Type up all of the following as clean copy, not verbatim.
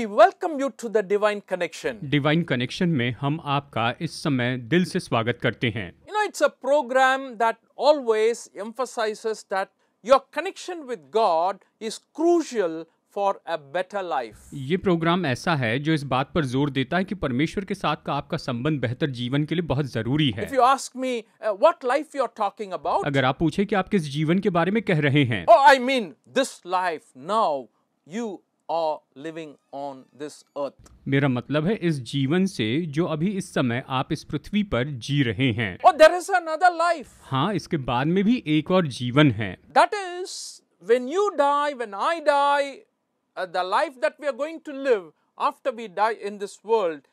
we welcome you to the Divine Connection. Divine connection में हम आपका इस समय दिल से स्वागत करते हैं। You know, it's a program that always emphasizes that your connection with God is crucial for a better life. ये प्रोग्राम ऐसा है जो इस बात पर जोर देता है कि परमेश्वर के साथ का आपका संबंध बेहतर जीवन के लिए बहुत जरूरी है। If you ask me what life you're talking about, अगर आप पूछे कि आप किस जीवन के बारे में कह रहे हैं, oh, I mean this life now you are living on this earth. मेरा मतलब है इस जीवन से जो अभी इस समय आप इस पृथ्वी पर जी रहे हैं। Oh, there is another life. हाँ, इसके बाद में भी एक और जीवन है। That is when you die, when I die, the life that we are going to live after we die in this world,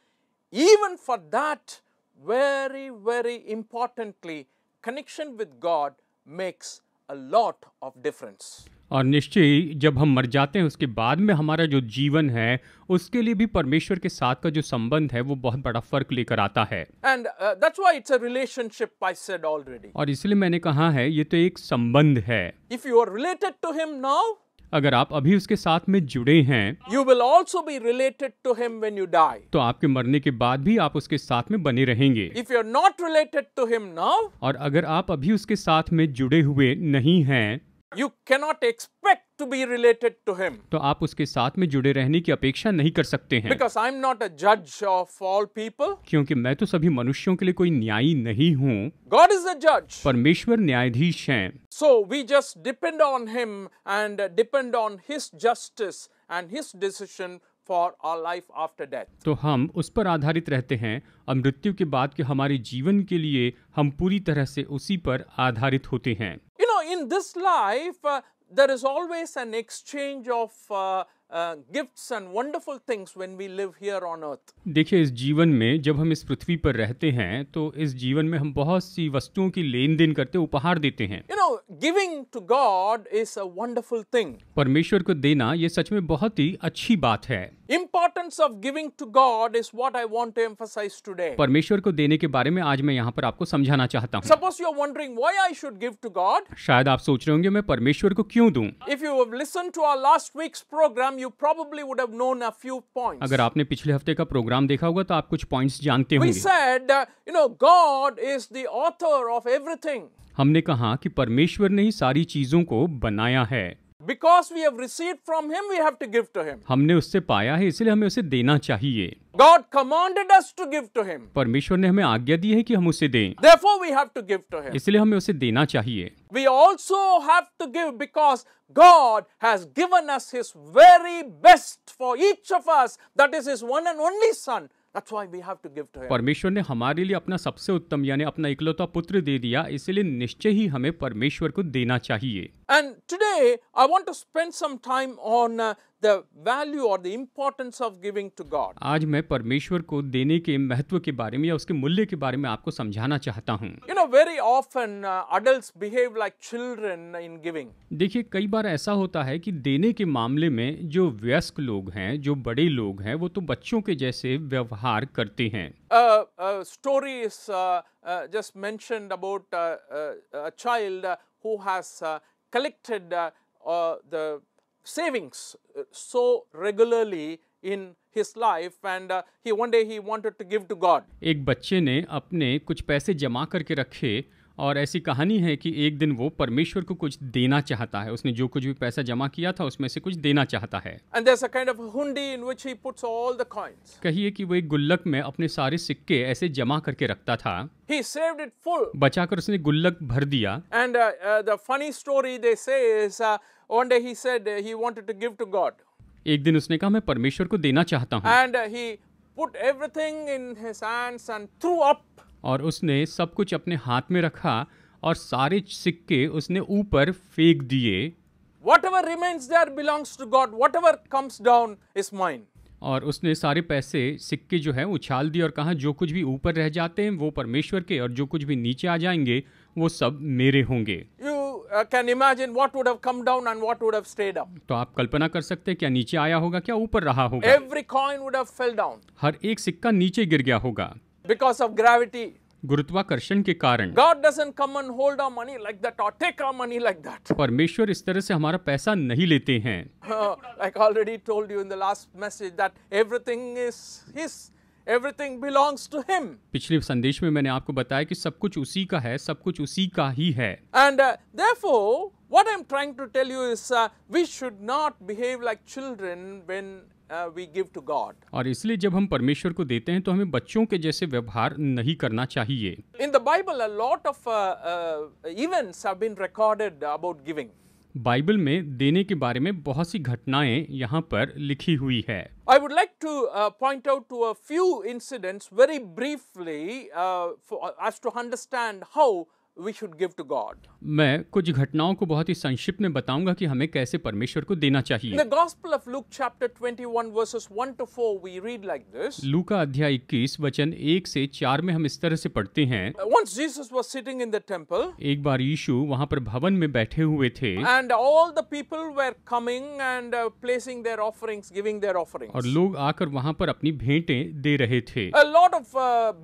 even for that, very, very importantly, connection with God makes a lot of difference. और निश्चय ही जब हम मर जाते हैं उसके बाद में हमारा जो जीवन है उसके लिए भी परमेश्वर के साथ का जो संबंध है वो बहुत बड़ा फर्क लेकर आता है। And that's why it's a relationship, I said already. और इसलिए मैंने कहा है ये तो एक संबंध है। If you are related to Him now, अगर आप अभी उसके साथ में जुड़े हैं you will also be related to Him when you die. तो आपके मरने के बाद भी आप उसके साथ में बने रहेंगे। If you are not related to Him now, और अगर आप अभी उसके साथ में जुड़े हुए नहीं हैं you cannot expect to be related to Him. तो आप उसके साथ में जुड़े रहने की अपेक्षा नहीं कर सकते हैं। Because I'm not a judge of all people. क्योंकि मैं तो सभी मनुष्यों के लिए कोई न्यायी नहीं हूँ। God is the judge. परमेश्वर न्यायाधीश हैं। So we just depend on Him and depend on His justice and His decision for our life after death. तो हम उस पर आधारित रहते हैं और मृत्यु के बाद के हमारे जीवन के लिए हम पूरी तरह से उसी पर आधारित होते हैं। You know, in this life, there is always an exchange of gifts and wonderful things when we live here on earth. देखिए, इस जीवन में जब हम इस पृथ्वी पर रहते हैं तो इस जीवन में हम बहुत सी वस्तुओं की लेन देन करते उपहार देते हैं। You know, giving to God is a wonderful thing. परमेश्वर को देना ये सच में बहुत ही अच्छी बात है। Importance of giving to God is what I want to emphasize today. परमेश्वर को देने के बारे में आज मैं यहाँ पर आपको समझाना चाहता हूँ। Suppose you are wondering why I should give to God. शायद आप सोच रहे होंगे मैं परमेश्वर को क्यों दूं? If you have listened to our last week's program, you probably would have known a few points. अगर आपने पिछले हफ्ते का प्रोग्राम देखा होगा तो आप कुछ पॉइंट्स जानते We होंगे। said, God is the author of everything. हमने कहा कि परमेश्वर ने ही सारी चीजों को बनाया है। Because we have received from Him, we have to give to Him. हमने उससे पाया है इसलिए हमें उसे देना चाहिए। God commanded us to give to Him. परमेश्वर ने हमें आज्ञा दी है कि हम उसे दें, Therefore, we have to give to Him. इसलिए हमें उसे देना चाहिए। We also have to give because God has given us His very best for each of us. That is His one and only Son. That's why we have to give to Him. परमेश्वर ने हमारे लिए अपना सबसे उत्तम यानी अपना इकलौता पुत्र दे दिया, इसलिए निश्चय ही हमें परमेश्वर को देना चाहिए। And today, I want to spend some time on the value or the importance of giving to God. आज मैं परमेश्वर को देने के महत्व के बारे में या उसके मूल्य के बारे में आपको समझाना चाहता हूँ। You know, very often adults behave like children in giving. देखिए, कई बार ऐसा होता है कि देने के मामले में जो वयस्क लोग हैं, जो बड़े लोग हैं, वो तो बच्चों के जैसे व्यवहार करते हैं। A story is just mentioned about a child who has collected the savings so regularly in his life, and one day he wanted to give to God. एक बच्चे ने अपने कुछ पैसे जमा करके रखे और ऐसी कहानी है कि एक दिन वो परमेश्वर को कुछ देना चाहता है। उसने जो कुछ भी पैसा जमा किया था उसमें से कुछ देना चाहता है। And there's a kind of a hundi in which he puts all the coins. कहिए कि वो एक गुल्लक में अपने सारे सिक्के ऐसे जमा करके रखता था। He saved it full. बचाकर उसने गुल्लक भर दिया। And the funny story they say is one day he said he wanted to give to God. एक दिन उसने कहा मैं परमेश्वर को देना चाहता हूँ। And he put everything in his hands and threw up. और उसने सब कुछ अपने हाथ में रखा और सारे सिक्के उसने ऊपर फेंक दिए। Whatever remains there belongs to God. Whatever comes down is mine. और उसने सारे पैसे सिक्के जो है उछाल दिए और कहा जो कुछ भी ऊपर रह जाते हैं वो परमेश्वर के और जो कुछ भी नीचे आ जाएंगे वो सब मेरे होंगे। You can imagine what would have come down and what would have stayed up. तो आप कल्पना कर सकते हैं क्या नीचे आया होगा, क्या ऊपर रहा होगा। Every coin would have fell down हर एक सिक्का नीचे गिर गया होगा because of gravity. गुरुत्वाकर्षण के कारण God doesn't come and hold our money like that or take our money like that. परमेश्वर इस तरह से हमारा पैसा नहीं लेते हैं। Like I already told you in the last message that everything is His. Everything belongs to Him. पिछले संदेश में मैंने आपको बताया कि सब कुछ उसी का है, सब कुछ उसी का ही है। And therefore, what I'm trying to tell you is we should not behave like children when we give to God. और इसलिए जब हम परमेश्वर को देते हैं तो हमें बच्चों के जैसे व्यवहार नहीं करना चाहिए। In the Bible, a lot of events have been recorded about giving. Bible में देने के बारे में बहुत सी घटनाएं यहाँ पर लिखी हुई है। I would like to point out to a few incidents very briefly as to understand how we should give to God. मैं कुछ घटनाओं को बहुत ही संक्षिप्त में बताऊंगा कि हमें कैसे परमेश्वर को देना चाहिए। In the Gospel of Luke chapter 21 verses 1 to 4 we read like this. लूका अध्याय 21 वचन 1 से 4 में हम इस तरह से पढ़ते हैं। Once Jesus was sitting in the temple. एक बार यीशु वहाँ पर भवन में बैठे हुए थे। And all the people were coming and placing their offerings, giving their offerings. और लोग आकर वहाँ पर अपनी भेंटें दे रहे थे। A lot of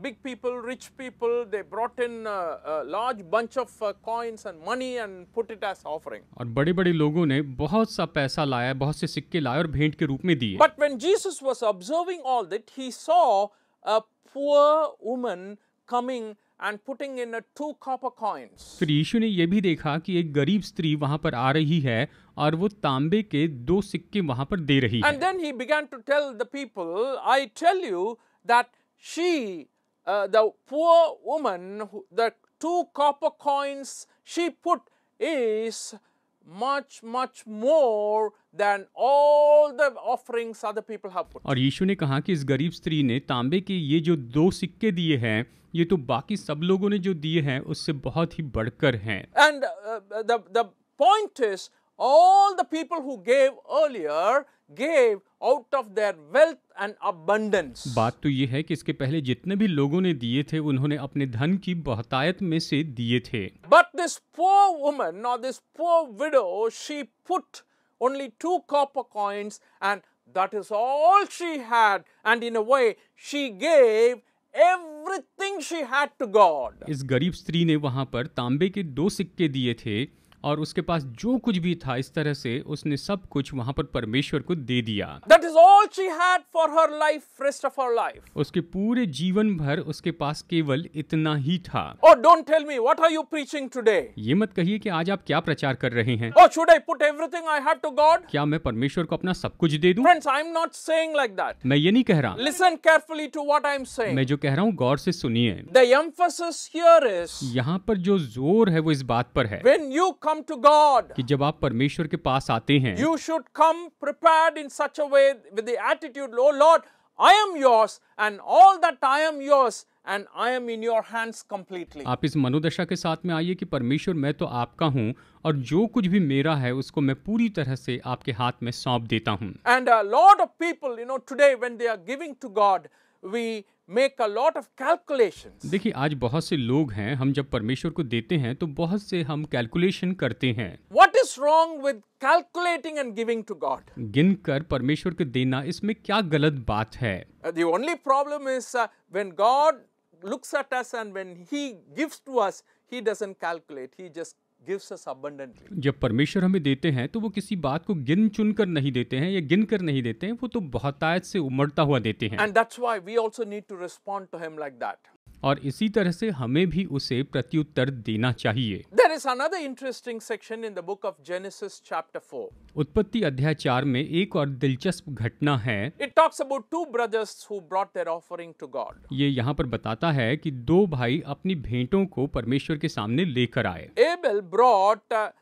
big people, rich people, they brought in a large bunch of coins and money and put it as offering. और बड़े-बड़े लोगों ने बहुत सा पैसा लाया, बहुत से सिक्के लाए और भेंट के रूप में दिए। But when Jesus was observing all that, he saw a poor woman coming and putting in 2 copper coins. फिर यीशु ने यह भी देखा कि एक गरीब स्त्री वहाँ पर आ रही है और वो तांबे के 2 सिक्के वहाँ पर दे रही है। And then he began to tell the people, I tell you that she, the poor woman, the 2 copper coins she put is much more than all the offerings other people have put. और यीशु ने कहा कि इस गरीब स्त्री ने तांबे के ये जो 2 सिक्के दिए हैं, ये तो बाकी सब लोगों ने जो दिए हैं उससे बहुत ही बढ़कर हैं। And the point is, all the people who gave earlier gave out of their wealth and abundance. बात तो ये है कि इसके पहले जितने भी लोगों ने दिए थे उन्होंने अपने धन की बहुतायत में से दिए थे। But this poor woman or this poor widow, she put only 2 copper coins and that is all she had, and in a way she gave everything she had to God. इस गरीब स्त्री ने वहां पर तांबे के 2 सिक्के दिए थे और उसके पास जो कुछ भी था इस तरह से उसने सब कुछ वहां पर परमेश्वर को दे दिया। That is all she had for her life, rest of her life. उसके पूरे जीवन भर उसके पास केवल इतना ही था। Oh, don't tell me, what are you preaching today? ये मत कहिए कि आज आप क्या प्रचार कर रहे हैं। Oh, should I put everything I have to God? क्या मैं परमेश्वर को अपना सब कुछ दे दूं? Friends, I'm not saying like that. मैं ये नहीं कह रहा। Listen carefully to what I'm saying. मैं जो कह रहा हूँ गौर से सुनिए। The emphasis here is, यहाँ पर जो जोर है वो इस बात पर है when you come to God, कि जब आप परमेश्वर के पास आते हैं you should come prepared in such a way with the attitude, oh Lord, I am yours and all that I am yours and I am in your hands completely. आप इस मनोदशा के साथ में आइए कि परमेश्वर मैं तो आपका हूँ और जो कुछ भी मेरा है उसको मैं पूरी तरह से आपके हाथ में सौंप देता हूँ। And a lot of people, you know, today when they are giving to God, we make a lot of calculations. देखिए आज बहुत से लोग हैं, हम जब परमेश्वर को देते हैं तो बहुत से हम कैलकुलेशन करते हैं। What is wrong with calculating and giving to God? गिनकर परमेश्वर को देना, इसमें क्या गलत बात है? The only problem is when God looks at us and when He gives to us, He doesn't calculate. He just gives us abundantly. जब परमेश्वर हमें देते हैं तो वो किसी बात को गिन चुन कर नहीं देते हैं या गिन कर नहीं देते हैं, वो तो बहुतायत से उमड़ता हुआ देते हैं। And that's why we also need to respond to Him like that. और इसी तरह से हमें भी उसे प्रत्युत्तर देना चाहिए। There is another interesting section in the book of Genesis chapter 4. उत्पत्ति अध्याय 4 में एक और दिलचस्प घटना है। It talks about 2 brothers who brought their offering to God. ये यहाँ पर बताता है कि 2 भाई अपनी भेंटों को परमेश्वर के सामने लेकर आए। Abel brought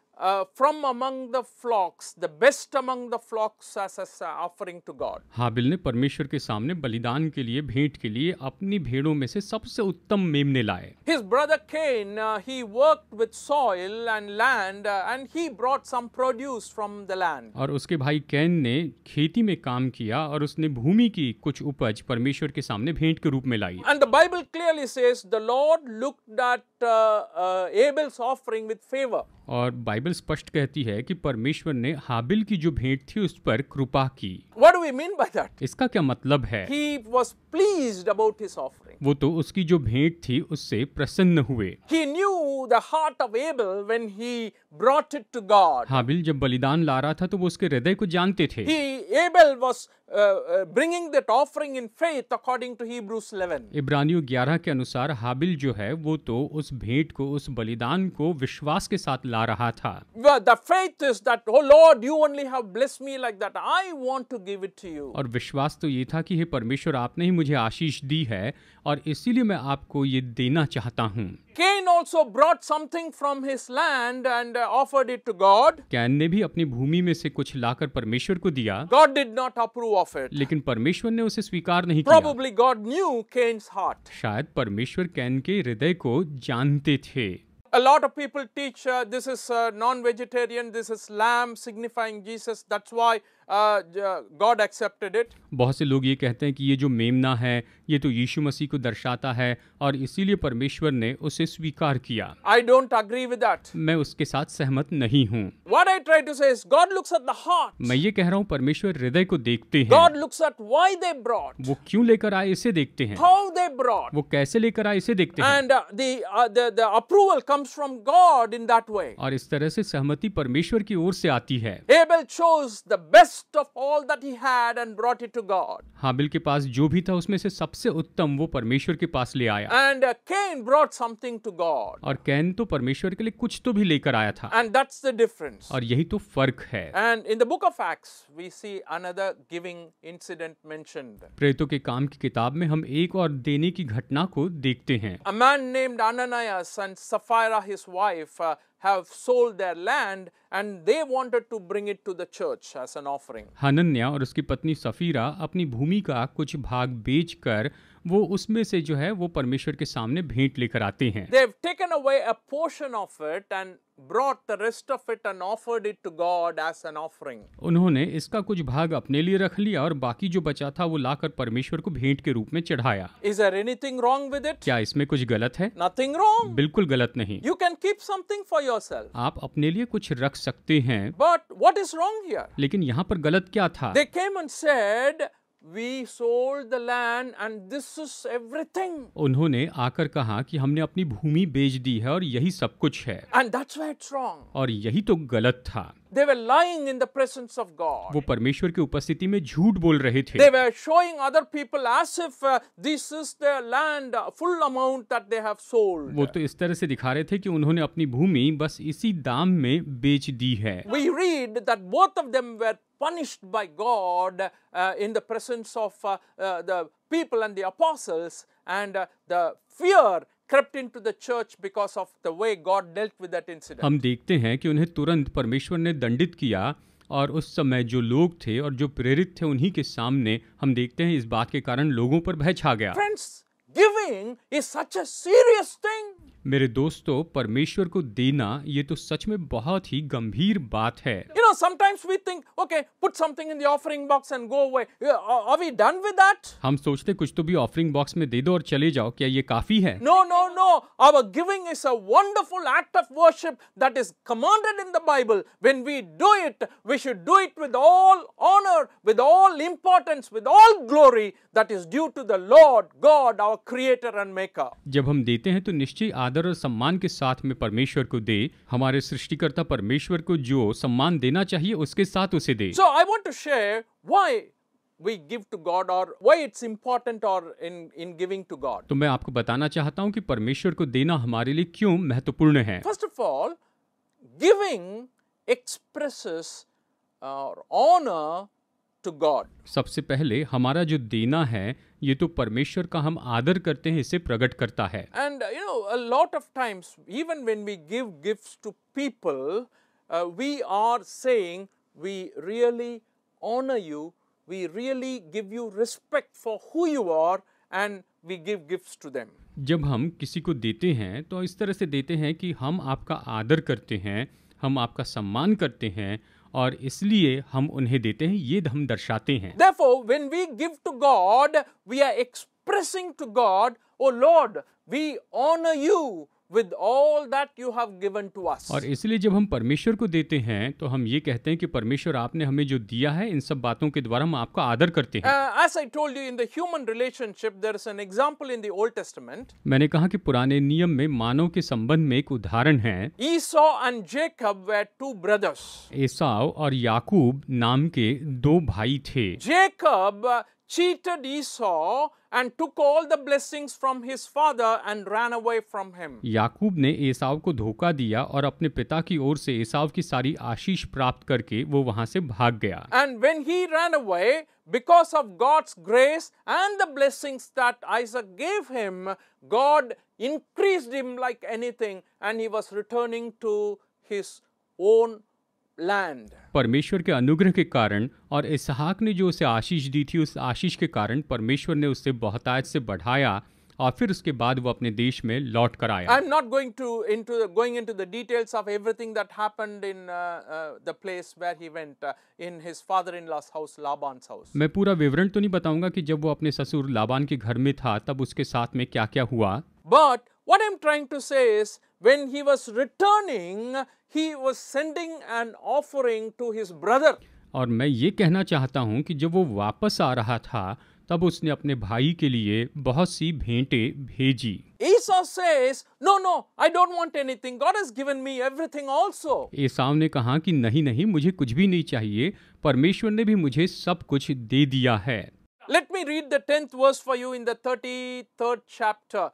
from among the flocks, the best among the flocks as an offering to God. हाबिल ने परमेश्वर के सामने बलिदान के लिए, भेंट के लिए अपनी भेड़ों में से सबसे उत्तम मेमने लाए। His brother Cain, he worked with soil and land and he brought some produce from the land. और उसके भाई कैन ने खेती में काम किया और उसने भूमि की कुछ उपज परमेश्वर के सामने भेंट के रूप में लाई। And the Bible clearly says the Lord looked at Abel's offering with favor. और बाइबल स्पष्ट कहती है कि परमेश्वर ने हाबिल की जो भेंट थी उस पर कृपा की। What do we mean by that? इसका क्या मतलब है? He was pleased about his offering. वो तो उसकी जो भेंट थी उससे प्रसन्न हुए। He knew the heart of Abel when he brought it to God. हाबिल जब बलिदान ला रहा था तो वो उसके हृदय को जानते थे। Abel was bringing that offering in faith according to Hebrews 11. इब्रानियों 11 के अनुसार हाबिल जो है वो तो उस भेंट को, उस बलिदान को विश्वास के साथ ला रहा था। The faith is that, oh Lord, you only have blessed me like that. I want to give it to you. और विश्वास तो ये था कि हे परमेश्वर, आपने ही मुझे आशीष दी है और इसीलिए मैं आपको ये देना चाहता हूँ। Cain also brought something from his land and offered it to God. Can ने भी अपनी भूमि में से कुछ लाकर परमेश्वर को दिया। God did not approve of it. लेकिन परमेश्वर ने उसे स्वीकार नहीं किया। Probably God knew Cain's heart. शायद परमेश्वर कैन के हृदय को जानते थे। A lot of people teach this is non-vegetarian, this is lamb signifying Jesus. That's why God accepted it. बहुत से लोग ये कहते हैं कि ये जो मेमना है ये तो यीशु मसीह को दर्शाता है और इसीलिए परमेश्वर ने उसे स्वीकार किया। I don't agree with that. मैं उसके साथ सहमत नहीं हूँ। What I try to say is God looks at the heart. मैं ये कह रहा हूँ परमेश्वर हृदय को देखते हैं। God looks at why they brought. वो क्यों लेकर आए इसे देखते हैं। How they brought. वो कैसे लेकर आए इसे देखते हैं। And the approval comes from God in that way. और इस तरह से सहमति परमेश्वर की ओर से आती है। Abel chose the best of all that he had and brought it to God. हाबिल के पास जो भी था उसमें से सबसे उत्तम वो परमेश्वर के पास ले आया। And Cain brought something to God. और कैन तो परमेश्वर के लिए कुछ तो भी लेकर आया था। And that's the difference. और यही तो फर्क है। And in the book of Acts we see another giving incident mentioned. प्रेरितों के काम की किताब में हम एक और देने की घटना को देखते हैं। A man named Ananias and Sapphira his wife have sold their land and they wanted to bring it to the church as an offering. Hananya और उसकी पत्नी सफीरा अपनी भूमि का कुछ भाग बेचकर वो उसमें से जो है वो परमेश्वर के सामने भेंट लेकर आते हैं। They've taken away a portion of it and brought the rest of it and offered it to God as an offering. उन्होंने इसका कुछ भाग अपने लिए रख लिया और बाकी जो बचा था वो लाकर परमेश्वर को भेंट के रूप में चढ़ाया। Is there anything wrong with it? क्या इसमें कुछ गलत है? Nothing wrong. बिल्कुल गलत नहीं। You can keep something for yourself. आप अपने लिए कुछ रख सकते हैं। But what is wrong here? लेकिन यहाँ पर गलत क्या था? They came and said, we sold the land and this is everything. उन्होंने आकर कहा कि हमने अपनी भूमि बेच दी है और यही सब कुछ है। And that's why it's wrong. और यही तो गलत था। They were lying in the presence of God. वो परमेश्वर की उपस्थिति में झूठ बोल रहे थे। They were showing other people as if this is their land, full amount that they have sold. वो तो इस तरह से दिखा रहे थे कि उन्होंने अपनी भूमि बस इसी दाम में बेच दी है। We read that both of them were punished by God in the presence of the people and the apostles, and the fear crept into the church because of the way God dealt with that incident. हम देखते हैं कि उन्हें तुरंत परमेश्वर ने दंडित किया और उस समय जो लोग थे और जो प्रेरित थे उन्हीं के सामने हम देखते हैं इस बात के कारण लोगों पर भय छा गया। Friends, giving is such a serious thing. मेरे दोस्तों, परमेश्वर को देना ये तो सच में बहुत ही गंभीर बात है। You know, sometimes we think, okay, put something in the offering box and go away. Are we done with that? हम सोचते कुछ तो भी ऑफरिंग बॉक्स में दे दो और चले जाओ, क्या ये काफी है? No, no, no. Our giving is a wonderful act of worship that is commanded in the Bible. When we do it, we should do it with all honor, with all importance, with all glory that is due to the Lord God, our Creator and Maker. जब हम देते हैं तो निश्चय आदर और सम्मान के साथ में परमेश्वर को दे, हमारे सृष्टिकर्ता परमेश्वर को जो सम्मान देना चाहिए उसके साथ उसे दे। So I want to share why we give to God, or why it's important, or in giving to God. तो मैं आपको बताना चाहता हूं कि परमेश्वर को देना हमारे लिए क्यों महत्वपूर्ण है। First of all, giving expresses honor to God. सबसे पहले हमारा जो देना है ये तो परमेश्वर का हम आदर करते हैं, इसे प्रकट करता है। And you know, a lot of times, even when we give gifts to people, we are saying we really honor you, we really give you respect for who you are, and we give gifts to them. जब हम किसी को देते हैं तो इस तरह से देते हैं कि हम आपका आदर करते हैं, हम आपका सम्मान करते हैं और इसलिए हम उन्हें देते हैं, ये हम दर्शाते हैं। Therefore, when we give to God, we are expressing to God, oh Lord, we honor you, with all that you have given to us. और इसलिए जब हम परमेश्वर को देते हैं तो हम ये कहते हैं कि परमेश्वर आपने हमें जो दिया है इन सब बातों के द्वारा हम आपका आदर करते हैं। As I told you, in the human relationship, there is an example in the Old Testament. मैंने कहा कि पुराने नियम में मानव के संबंध में एक उदाहरण है। Esau and Jacob were two brothers. एसाव और याकूब नाम के दो भाई थे। Jacob cheated Esau and took all the blessings from his father and ran away from him. याकूब ने एसाव को धोखा दिया और अपने पिता की ओर से एसाव की सारी आशीष प्राप्त करके वो वहां से भाग गया। And when he ran away, because of God's grace and the blessings that Isaac gave him, God increased him like anything, and he was returning to his own land. परमेश्वर के अनुग्रह के कारण और इसहाक ने जो उसे आशीष दी थी उस आशीष के कारण परमेश्वर ने उसे बहुतायत से बढ़ाया और फिर उसके बाद वो अपने देश में लौट कर आया। I'm not going into the details of everything that happened in the place where he went, in his father-in-law's house, Laban's house. मैं पूरा विवरण तो नहीं बताऊंगा कि जब वो अपने ससुर लाबान के घर में था तब उसके साथ में क्या क्या हुआ। But what I'm trying to say is, when he was returning, he was sending an offering to his brother. और मैं ये कहना चाहता हूँ कि जब वो वापस आ रहा था तब उसने अपने भाई के लिए बहुत सी भेंटें भेजी। Esau says, no, I don't want anything. God has given me everything also. एसाव ने कहा कि नहीं नहीं, मुझे कुछ भी नहीं चाहिए, परमेश्वर ने भी मुझे सब कुछ दे दिया है। Let me read the 10th verse for you in the 33rd chapter.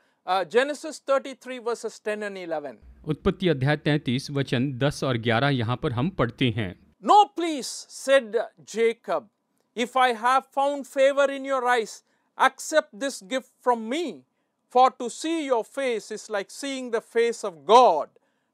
Genesis 33 verses 10 and 11. उत्पत्ति अध्याय 33 वचन 10 और 11 यहाँ पर हम पढ़ते हैं। No, please, said Jacob, if I have found favor in your eyes, accept this gift from me. For to see your face is like seeing the face of God.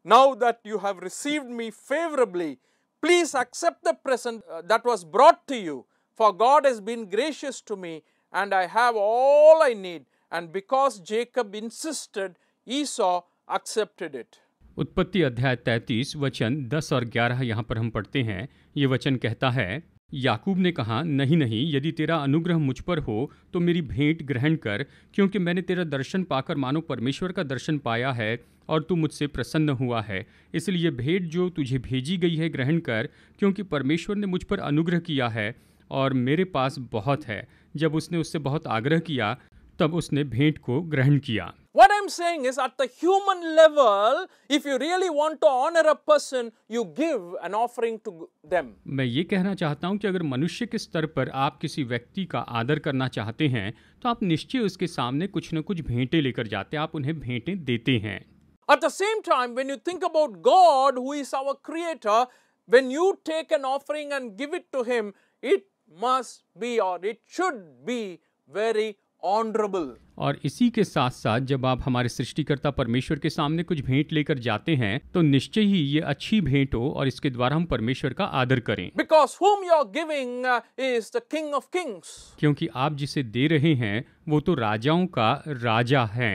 Now that you have received me favorably, please accept the present that was brought to you. For God has been gracious to me, and I have all I need. And because Jacob insisted, Esau accepted it. उत्पत्ति अध्याय 33 वचन 10 और 11 यहाँ पर हम पढ़ते हैं। ये वचन कहता है, याकूब ने कहा, नहीं नहीं, यदि तेरा अनुग्रह मुझ पर हो तो मेरी भेंट ग्रहण कर, क्योंकि मैंने तेरा दर्शन पाकर मानो परमेश्वर का दर्शन पाया है और तू मुझसे प्रसन्न हुआ है। इसलिए भेंट जो तुझे भेजी गई है ग्रहण कर, क्योंकि परमेश्वर ने मुझ पर अनुग्रह किया है और मेरे पास बहुत है। जब उसने उससे बहुत आग्रह किया तब उसने भेंट को ग्रहण किया। What I'm saying is, at the human level, if you really want to honor a person, you give an offering to them. मैं ये कहना चाहता हूँ कि अगर मनुष्य के स्तर पर आप किसी व्यक्ति का आदर करना चाहते हैं तो आप निश्चय उसके सामने कुछ न कुछ भेंटें लेकर जाते हैं, आप उन्हें भेंटें देते हैं। At the same time, when you think about God, who is our creator, when you take an offering and give it to him, it must be, or it should be, very honorable. और इसी के साथ साथ जब आप हमारे सृष्टिकर्ता परमेश्वर के सामने कुछ भेंट लेकर जाते हैं तो निश्चय ही ये अच्छी भेंट हो और इसके द्वारा हम परमेश्वर का आदर करें। Because whom you are giving is the King of Kings. क्योंकि आप जिसे दे रहे हैं वो तो राजाओं का राजा है।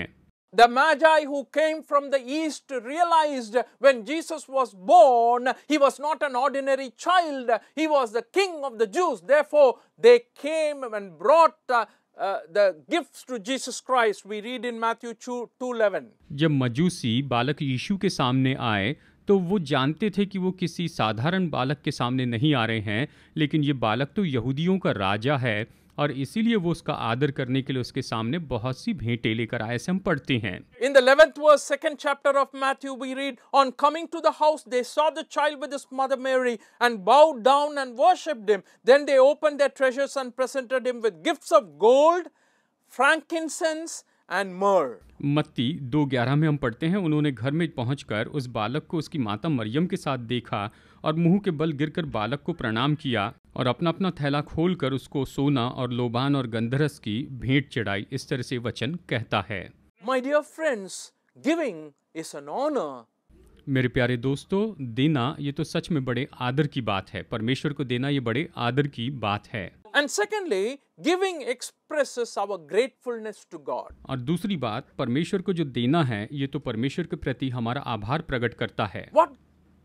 The Magi who came from the east realized when Jesus was born, he was not an ordinary child, he was the King of the Jews. Therefore, they came and brought the gifts to Jesus Christ. We read in Matthew 2:11. जब मजूसी बालक यीशु के सामने आए तो वो जानते थे कि वो किसी साधारण बालक के सामने नहीं आ रहे हैं, लेकिन ये बालक तो यहूदियों का राजा है और इसीलिए वो उसका आदर करने के लिए उसके सामने बहुत सी भेंटें लेकर आए, से हम पढ़ते हैं। In the 11th verse, 2nd chapter of Matthew, we read, on coming to the house, they saw the child with his mother Mary and bowed down and worshipped him. Then they opened their treasures and presented him with gifts of gold, frankincense and myrrh. मत्ती 2:11 में हम पढ़ते हैं, उन्होंने घर में पहुंचकर उस बालक को उसकी माता मरियम के साथ देखा और मुंह के बल गिरकर बालक को प्रणाम किया और अपना अपना थैला खोलकर उसको सोना और लोबान और गंधरस की भेंट चढ़ाई। इस तरह से वचन कहता है। My dear friends, giving is an honor. मेरे प्यारे दोस्तों, देना ये तो सच में बड़े आदर की बात है। परमेश्वर को देना ये बड़े आदर की बात है। And secondly, giving expresses our gratefulness to God. और दूसरी बात, परमेश्वर को जो देना है ये तो परमेश्वर के प्रति हमारा आभार प्रकट करता है। What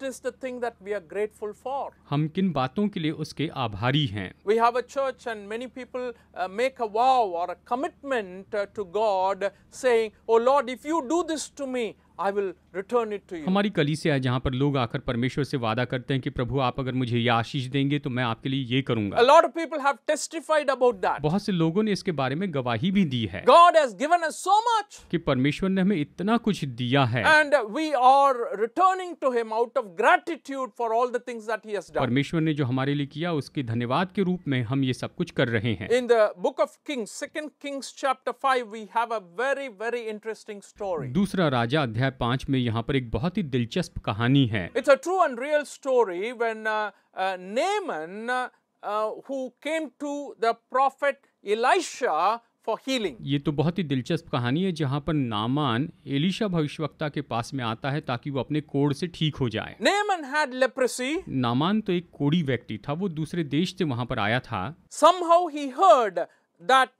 is the thing that we are grateful for? हम किन बातों के लिए उसके आभारी हैं? We have a church and many people make a vow or a commitment to God saying, oh Lord, if you do this to me, I will return it to you. हमारी कलीसिया है जहाँ पर लोग आकर परमेश्वर से वादा करते हैं कि प्रभु आप अगर मुझे ये आशीष देंगे तो मैं आपके लिए ये करूंगा। A lot of people have testified about that. बहुत से लोगों ने इसके बारे में गवाही भी दी है God has given us so much, कि परमेश्वर ने हमें इतना कुछ दिया है, and we are returning to Him out of gratitude for all the things that He has done. परमेश्वर ने जो हमारे लिए किया उसके धन्यवाद के रूप में हम ये सब कुछ कर रहे हैं। In the book of Kings, 2 Kings chapter 5, we have a very, very interesting story. दूसरा राजा अध्याय 5 में यहाँ पर एक बहुत ही दिलचस्प कहानी है। It's a true and real story when Naaman, who came to the prophet Elisha for healing. ये तो बहुत ही दिलचस्प कहानी है जहाँ पर नामान एलीशा भविष्यवक्ता के पास में आता है ताकि वो अपने कोढ़ से ठीक हो जाए। Naaman had leprosy. नामान तो एक कोढ़ी व्यक्ति था, वो दूसरे देश से वहां पर आया था। Somehow he heard that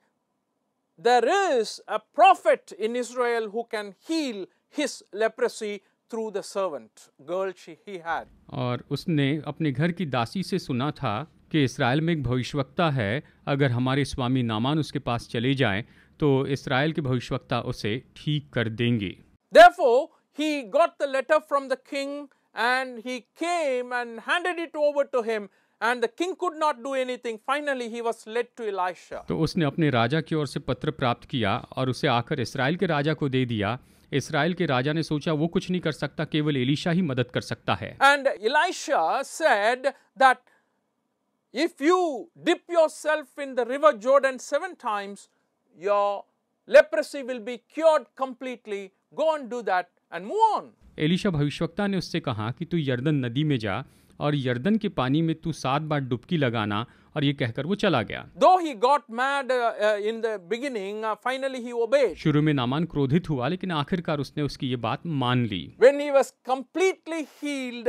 there is a prophet in Israel who can heal his leprosy through the servant girl he had. और उसने अपने घर की दासी से सुना था कि इस्राएल में एक भविष्यवक्ता है, अगर हमारे स्वामी नामान उसके पास चले जाएं तो इस्राएल के भविष्यवक्ता उसे ठीक कर देंगे। Therefore, he got the letter from the king and he came and handed it over to him, and the king could not do anything. Finally, he was led to Elisha. तो उसने अपने राजा की ओर से पत्र प्राप्त किया और उसे आकर इस्राएल के राजा को दे दिया। इस्राएल के राजा ने सोचा वो कुछ नहीं कर सकता, केवल एलीशा ही मदद कर सकता है। And Elisha said that if you dip yourself in the river Jordan 7 times, your leprosy will be cured completely. Go and do that and move on. Elisha भविष्यवक्ता ने उससे कहा कि तू यरदन नदी में जा और यरदन के पानी में तू 7 बार डुबकी लगाना, और ये कहकर वो चला गया। Though he got mad in the beginning, finally he obeyed. शुरू में नामान क्रोधित हुआ, लेकिन आखिरकार उसने उसकी ये बात मान ली। When he was completely healed,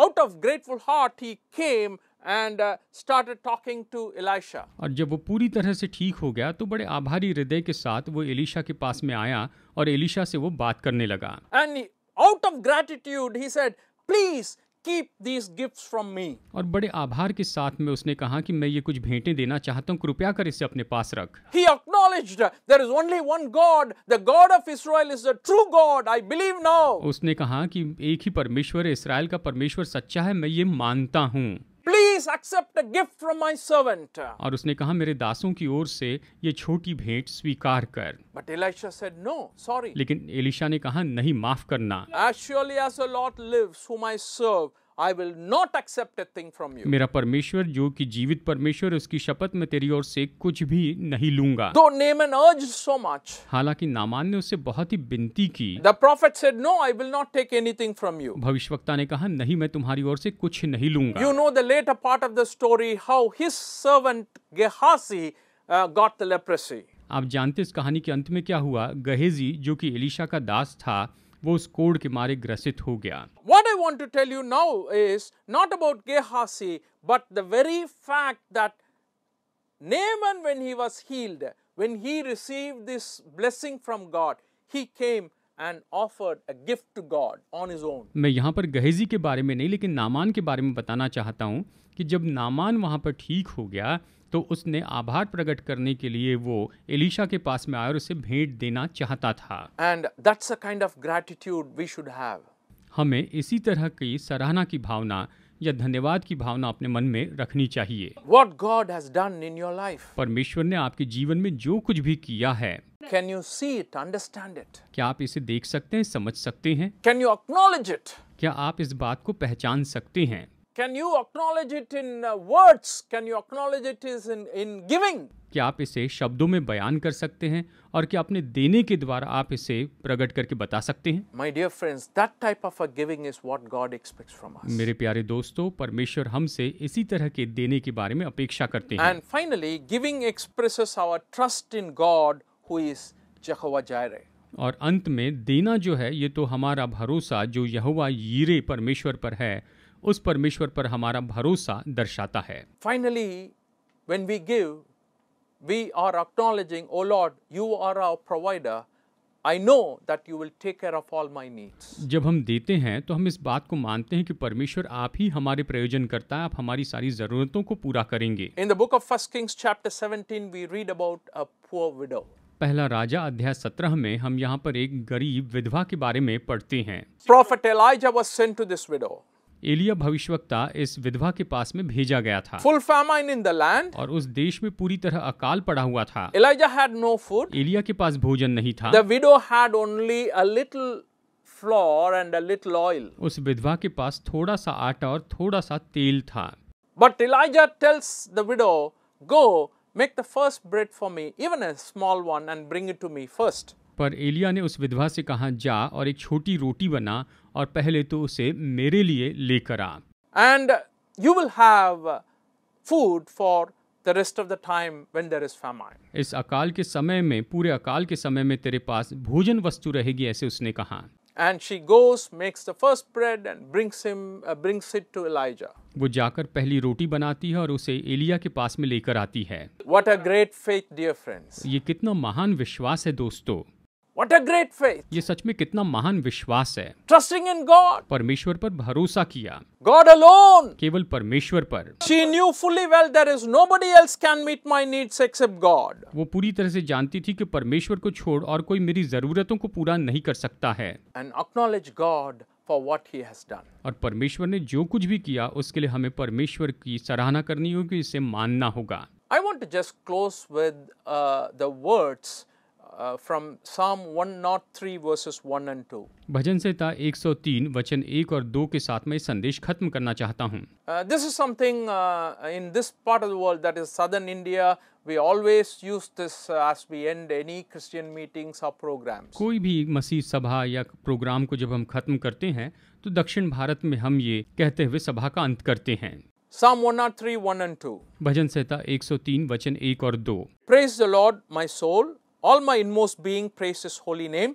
out of grateful heart, he came and started talking to Elisha. और जब वो पूरी तरह से ठीक हो गया तो बड़े आभारी हृदय के साथ वो एलीशा के पास में आया और एलीशा से वो बात करने लगा। And out of gratitude, he said, "Please keep these gifts from me." और बड़े आभार के साथ में उसने कहा कि मैं ये कुछ भेंटें देना चाहता हूँ, कृपया कर इसे अपने पास रख। He acknowledged there is only one God. The God of Israel is the true God. I believe now. उसने कहा कि एक ही परमेश्वर है, इस्राएल का परमेश्वर सच्चा है, मैं ये मानता हूँ। Please accept a gift from my servant. और उसने कहा मेरे दासों की ओर से ये छोटी भेंट स्वीकार कर। But Elisha said, "No, sorry. लेकिन एलीशा ने कहा नहीं, माफ करना। As surely as the Lord lives, whom I serve, I will not accept a thing from you." मेरा परमेश्वर जो कि जीवित परमेश्वर है, उसकी शपथ मैं तेरी ओर से कुछ भी नहीं लूंगा। Though Naaman urged so much, हालांकि नामान ने उससे बहुत ही विनती की। the prophet said, "No, I will not take anything from you." भविष्यवक्ता ने कहा नहीं, मैं तुम्हारी ओर से कुछ नहीं लूंगा। You know the later part of the story, how his servant Gehazi got the leprosy. आप जानते इस कहानी के अंत में क्या हुआ? गहेजी जो कि एलीशा का दास था, वो उस कोढ़ के मारे ग्रसित हो गया। What I want to tell you now is not about Gehazi, but the very fact that Naaman, when he was healed, when he received this blessing from God, he came and offered a gift to God on his own. मैं यहाँ पर गहेजी के बारे में नहीं, लेकिन Naaman के बारे में बताना चाहता हूँ कि जब नामान वहाँ पर ठीक हो गया तो उसने आभार प्रकट करने के लिए वो एलीशा के पास में आया और उसे भेंट देना चाहता था। And that's the kind of gratitude we should have. हमें इसी तरह की सराहना की भावना या धन्यवाद की भावना अपने मन में रखनी चाहिए। What God has done in your life. परमेश्वर ने आपके जीवन में जो कुछ भी किया है, Can you see it, understand it? क्या आप इसे देख सकते हैं, समझ सकते हैं? Can you acknowledge it? क्या आप इस बात को पहचान सकते हैं? Can you acknowledge it in words? Can you acknowledge it in giving? क्या आप इसे शब्दों में बयान कर सकते हैं और क्या अपने देने के द्वारा आप इसे प्रकट करके बता सकते हैं? My dear friends, that type of a giving is what God expects from us. मेरे प्यारे दोस्तों, परमेश्वर हमसे इसी तरह के देने के बारे में अपेक्षा करते हैं। And finally, giving expresses our trust in God, who is Jehovah Jireh. और अंत में देना जो है ये तो हमारा भरोसा जो यहोवा यीरे परमेश्वर पर है, उस परमेश्वर पर हमारा भरोसा दर्शाता है। Finally, when we give, we are acknowledging, "Oh Lord, you are our provider. I know that you will take care of all my needs." जब हम देते हैं तो हम इस बात को मानते हैं कि परमेश्वर आप ही हमारे प्रयोजन करता है, आप हमारी सारी जरूरतों को पूरा करेंगे। In the book of 1 Kings chapter 17, we read about a poor widow. पहला राजा अध्याय 17 में हम यहाँ पर एक गरीब विधवा के बारे में पढ़ते हैं। Prophet Elijah was sent to this widow. Elia भविष्यवक्ता इस विधवा के पास में भेजा गया था Full famine in the land. और उस देश में पूरी तरह अकाल पड़ा हुआ था। Elijah had no food. Elia के पास भोजन नहीं था। The widow had only a little flour and a little oil. उस विधवा के पास थोड़ा सा आटा और थोड़ा सा तेल था। But Elijah tells the widow, "Go, make the first bread for me, even a small one, and bring it to me first." पर एलिया ने उस विधवा से कहा, जा और एक छोटी रोटी बना और पहले तो उसे मेरे लिए लेकर आ। And you will have food for the rest of the time when there is famine. इस अकाल के समय में, पूरे अकाल के समय में तेरे पास भोजन वस्तु रहेगी, ऐसे उसने कहा। And she goes, makes the first bread and brings it to Elijah. वो जाकर पहली रोटी बनाती है और उसे एलिया के पास में लेकर आती है। What a great faith, dear friends. ये कितना महान विश्वास है दोस्तों। What a great faith. ये सच में कितना महान विश्वास है। Trusting in God. परमेश्वर पर भरोसा किया, God alone. केवल परमेश्वर पर। She knew fully well there is nobody else can meet my needs except God. वो पूरी तरह से जानती थी कि परमेश्वर को छोड़ और कोई मेरी जरूरतों को पूरा नहीं कर सकता है। And acknowledge God for what He has done. और परमेश्वर ने जो कुछ भी किया उसके लिए हमें परमेश्वर की सराहना करनी होगी, इसे मानना होगा। I want to just close with the words from Psalm 103 verses 1 and 2. भजन संहिता 103 वचन 1 और 2 के साथ मैं संदेश खत्म करना चाहता हूँ। This is something in this part of the world, that is southern India, we always use this as we end any Christian meetings or programs. कोई भी मसीह सभा या प्रोग्राम को जब हम खत्म करते हैं तो दक्षिण भारत में हम ये कहते हुए सभा का अंत करते हैं। Psalm 103 1 and 2. भजन संहिता 103 वचन 1 और 2। Praise the Lord, my soul. All my inmost being praise His holy name.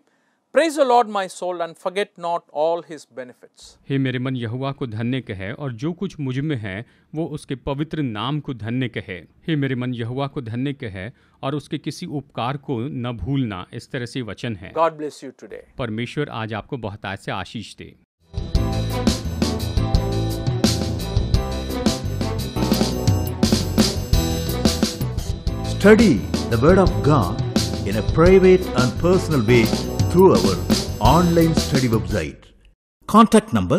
Praise the Lord, my soul, and forget not all His benefits. हे मेरे मन यहोवा को धन्य कहे और जो कुछ मुझ में है वो उसके पवित्र नाम को धन्य कहे। हे मेरे मन यहोवा को धन्य कहे और उसके किसी उपकार को न भूलना। इस तरह से वचन है। God bless you today. परमेश्वर आज आपको बहुतायत से आशीष दे। Study the Word of God in a private and personal way through our online study website. Contact number